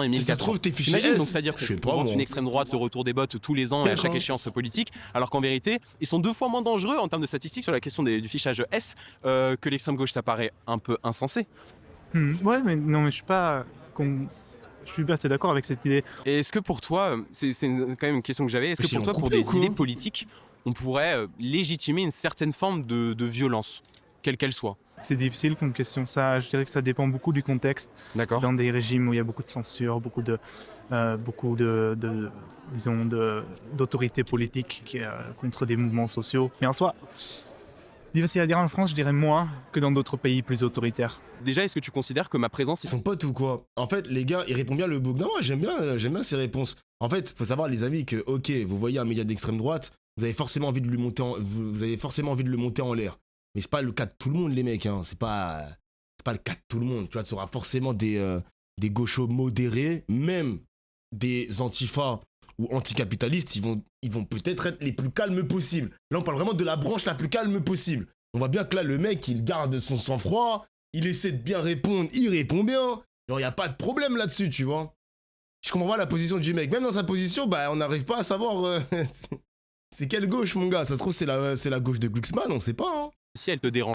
Si ça se trouve, t'es fiché Imagine, S. donc c'est-à-dire Je sais qu'on pas, vante moi. une extrême droite, le retour des bottes tous les ans et à chaque échéance politique, alors qu'en vérité, ils sont 2 fois moins dangereux en termes de statistiques sur la question du fichage S que l'extrême gauche. Ça paraît un peu insensé. Ouais, mais non, mais je suis pas assez d'accord avec cette idée. Et est-ce que pour toi, c'est quand même une question que j'avais, est-ce que Ils pour toi, l'ont pour coupé ou des quoi idées politiques, on pourrait légitimer une certaine forme de violence, quelle qu'elle soit? C'est difficile comme question. Ça, je dirais que ça dépend beaucoup du contexte. D'accord. Dans des régimes où il y a beaucoup de censure, beaucoup disons, d'autorité politique contre des mouvements sociaux. Mais en soi, difficile à dire. En France, je dirais moins que dans d'autres pays plus autoritaires. Déjà, est-ce que tu considères que ma présence... Ils sont potes ou quoi? En fait, les gars, ils répondent bien le bouc. Non, moi, j'aime bien ces réponses. En fait, faut savoir, les amis, que, ok, vous voyez un média d'extrême droite, vous avez forcément envie de le monter en l'air. Mais c'est pas le cas de tout le monde, les mecs, hein. C'est pas le cas de tout le monde. Tu vois, tu auras forcément des gauchos modérés, même des antifas ou anticapitalistes, ils vont peut-être être les plus calmes possibles. Là, on parle vraiment de la branche la plus calme possible. On voit bien que là, le mec, il garde son sang-froid, il essaie de bien répondre, il répond bien. Genre, y a pas de problème là-dessus, tu vois. Je comprends pas la position du mec. Même dans sa position, bah, on n'arrive pas à savoir c'est quelle gauche, mon gars. Ça se trouve, c'est la gauche de Glucksmann, on sait pas, hein. Si elle te dérange